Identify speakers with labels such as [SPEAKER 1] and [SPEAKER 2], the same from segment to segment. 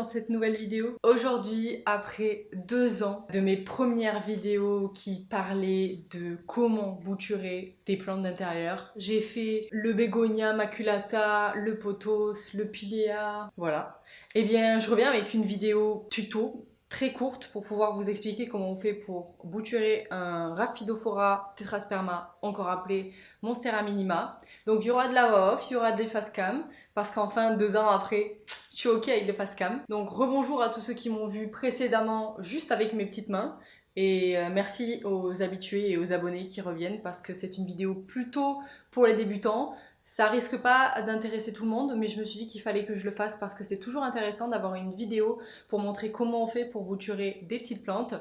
[SPEAKER 1] dans cette nouvelle vidéo. Aujourd'hui, après 2 ans de mes premières vidéos qui parlaient de comment bouturer des plantes d'intérieur, j'ai fait le bégonia maculata, le pothos, le pilea, voilà. Eh bien, je reviens avec une vidéo tuto très courte pour pouvoir vous expliquer comment on fait pour bouturer un Rhaphidophora tetrasperma, encore appelé Monstera minima. Donc il y aura de la voix off, il y aura des face cam, parce qu'enfin 2 ans après, je suis ok avec les face cam. Donc rebonjour à tous ceux qui m'ont vu précédemment juste avec mes petites mains. Et merci aux habitués et aux abonnés qui reviennent parce que c'est une vidéo plutôt pour les débutants. Ça risque pas d'intéresser tout le monde, mais je me suis dit qu'il fallait que je le fasse parce que c'est toujours intéressant d'avoir une vidéo pour montrer comment on fait pour bouturer des petites plantes.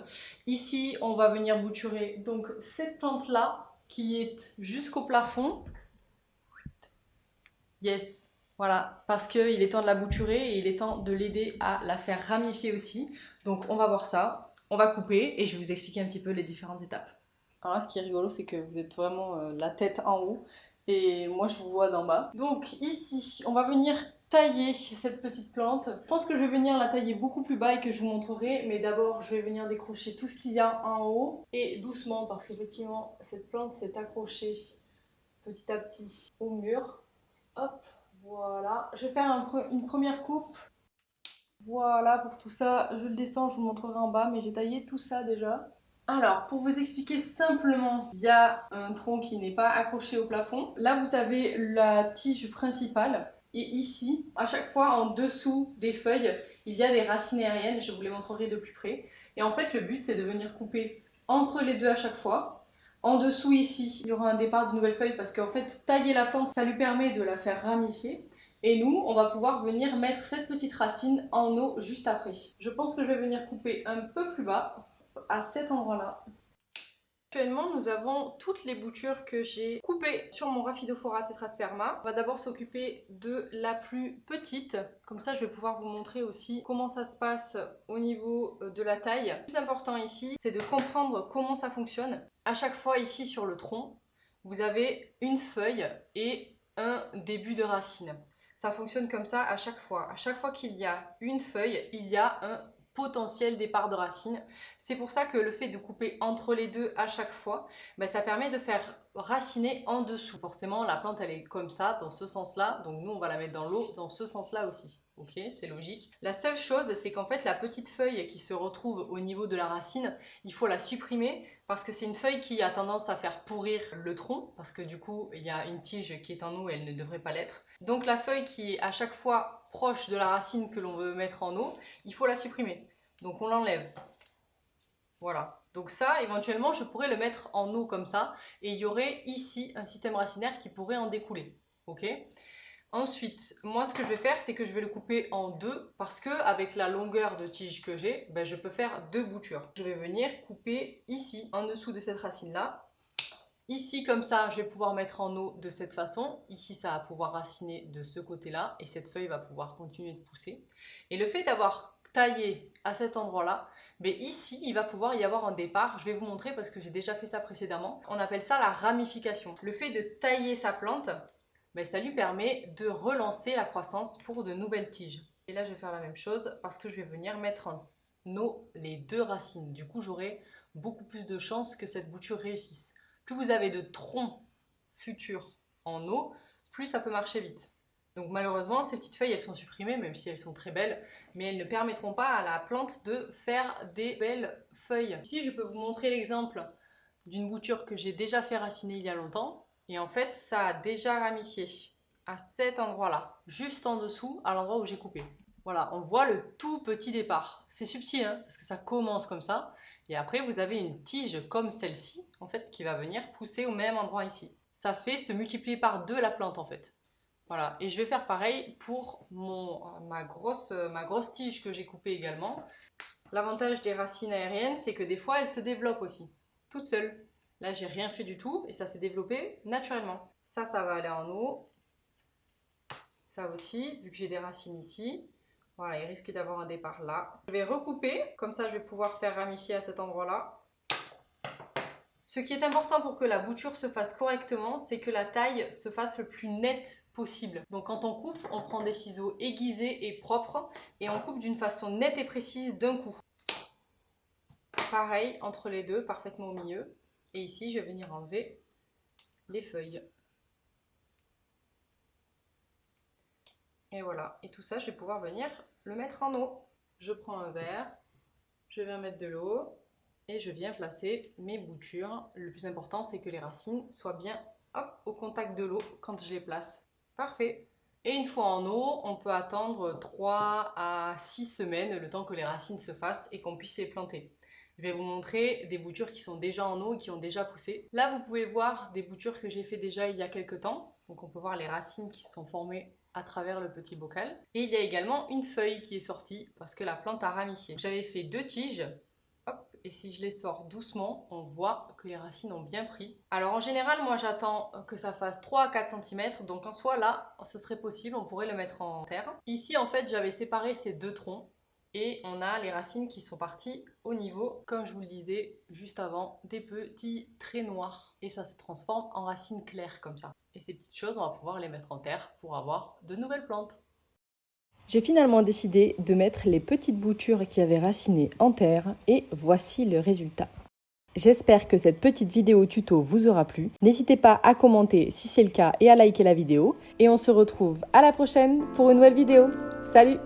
[SPEAKER 1] Ici, on va venir bouturer donc cette plante-là qui est jusqu'au plafond. Yes, voilà, parce qu'il est temps de la bouturer et il est temps de l'aider à la faire ramifier aussi. Donc on va voir ça, on va couper et je vais vous expliquer un petit peu les différentes étapes. Alors là, ce qui est rigolo, c'est que vous êtes vraiment la tête en haut et moi je vous vois d'en bas. Donc ici, on va venir tailler cette petite plante. Je pense que je vais venir la tailler beaucoup plus bas et que je vous montrerai, mais d'abord je vais venir décrocher tout ce qu'il y a en haut et doucement parce qu'effectivement cette plante s'est accrochée petit à petit au mur. Hop, voilà. Je vais faire une première coupe. Voilà pour tout ça. Je le descends, je vous montrerai en bas, mais j'ai taillé tout ça déjà. Alors, pour vous expliquer simplement, il y a un tronc qui n'est pas accroché au plafond. Là, vous avez la tige principale. Et ici, à chaque fois, en dessous des feuilles, il y a des racines aériennes. Je vous les montrerai de plus près. Et en fait, le but, c'est de venir couper entre les deux à chaque fois. En dessous ici, il y aura un départ de nouvelles feuilles parce qu'en fait, tailler la plante, ça lui permet de la faire ramifier. Et nous, on va pouvoir venir mettre cette petite racine en eau juste après. Je pense que je vais venir couper un peu plus bas, à cet endroit-là. Actuellement, nous avons toutes les boutures que j'ai coupées sur mon Rhaphidophora tetrasperma. On va d'abord s'occuper de la plus petite. Comme ça, je vais pouvoir vous montrer aussi comment ça se passe au niveau de la taille. Le plus important ici, c'est de comprendre comment ça fonctionne. À chaque fois ici sur le tronc, vous avez une feuille et un début de racine. Ça fonctionne comme ça à chaque fois. À chaque fois qu'il y a une feuille, il y a un potentiel départ de racines. C'est pour ça que le fait de couper entre les deux à chaque fois, ça permet de faire raciner en dessous. Forcément, la plante, elle est comme ça, dans ce sens-là. Donc nous, on va la mettre dans l'eau, dans ce sens-là aussi. Ok, c'est logique. La seule chose, c'est qu'en fait, la petite feuille qui se retrouve au niveau de la racine, il faut la supprimer parce que c'est une feuille qui a tendance à faire pourrir le tronc, parce que du coup, il y a une tige qui est en eau et elle ne devrait pas l'être. Donc la feuille qui est à chaque fois proche de la racine que l'on veut mettre en eau, il faut la supprimer. Donc on l'enlève. Voilà. Donc ça, éventuellement, je pourrais le mettre en eau comme ça, et il y aurait ici un système racinaire qui pourrait en découler. Ok ? Ensuite, moi ce que je vais faire, c'est que je vais le couper en deux, parce que avec la longueur de tige que j'ai, je peux faire 2 boutures. Je vais venir couper ici, en dessous de cette racine-là. Ici, comme ça, je vais pouvoir mettre en eau de cette façon. Ici, ça va pouvoir raciner de ce côté-là, et cette feuille va pouvoir continuer de pousser. Et le fait d'avoir taillé à cet endroit-là, ici, il va pouvoir y avoir un départ. Je vais vous montrer parce que j'ai déjà fait ça précédemment. On appelle ça la ramification. Le fait de tailler sa plante, ça lui permet de relancer la croissance pour de nouvelles tiges. Et là, je vais faire la même chose parce que je vais venir mettre en eau les 2 racines. Du coup, j'aurai beaucoup plus de chances que cette bouture réussisse. Plus vous avez de troncs futurs en eau, plus ça peut marcher vite. Donc malheureusement, ces petites feuilles, elles sont supprimées, même si elles sont très belles, mais elles ne permettront pas à la plante de faire des belles feuilles. Ici, je peux vous montrer l'exemple d'une bouture que j'ai déjà fait raciner il y a longtemps. Et en fait, ça a déjà ramifié à cet endroit-là, juste en dessous, à l'endroit où j'ai coupé. Voilà, on voit le tout petit départ. C'est subtil, hein, parce que ça commence comme ça. Et après, vous avez une tige comme celle-ci, en fait, qui va venir pousser au même endroit ici. Ça fait se multiplier par 2 la plante, en fait. Voilà, et je vais faire pareil pour ma grosse tige que j'ai coupée également. L'avantage des racines aériennes, c'est que des fois, elles se développent aussi, toutes seules. Là, j'ai rien fait du tout et ça s'est développé naturellement. Ça va aller en eau. Ça aussi, vu que j'ai des racines ici. Voilà, il risque d'avoir un départ là. Je vais recouper, comme ça je vais pouvoir faire ramifier à cet endroit-là. Ce qui est important pour que la bouture se fasse correctement, c'est que la taille se fasse le plus nette possible. Donc quand on coupe, on prend des ciseaux aiguisés et propres et on coupe d'une façon nette et précise d'un coup. Pareil entre les deux, parfaitement au milieu. Et ici, je vais venir enlever les feuilles. Et voilà. Et tout ça, je vais pouvoir venir le mettre en eau. Je prends un verre, je viens mettre de l'eau et je viens placer mes boutures. Le plus important, c'est que les racines soient bien au contact de l'eau quand je les place. Parfait. Et une fois en eau, on peut attendre 3 à 6 semaines, le temps que les racines se fassent et qu'on puisse les planter. Je vais vous montrer des boutures qui sont déjà en eau et qui ont déjà poussé. Là, vous pouvez voir des boutures que j'ai fait déjà il y a quelques temps. Donc on peut voir les racines qui se sont formées à travers le petit bocal. Et il y a également une feuille qui est sortie parce que la plante a ramifié. J'avais fait 2 tiges. Hop, et si je les sors doucement, on voit que les racines ont bien pris. Alors en général, moi j'attends que ça fasse 3 à 4 cm. Donc en soi là, ce serait possible, on pourrait le mettre en terre. Ici en fait, j'avais séparé ces 2 troncs. Et on a les racines qui sont parties au niveau, comme je vous le disais juste avant, des petits traits noirs. Et ça se transforme en racines claires comme ça. Et ces petites choses, on va pouvoir les mettre en terre pour avoir de nouvelles plantes.
[SPEAKER 2] J'ai finalement décidé de mettre les petites boutures qui avaient raciné en terre et voici le résultat. J'espère que cette petite vidéo tuto vous aura plu. N'hésitez pas à commenter si c'est le cas et à liker la vidéo. Et on se retrouve à la prochaine pour une nouvelle vidéo. Salut!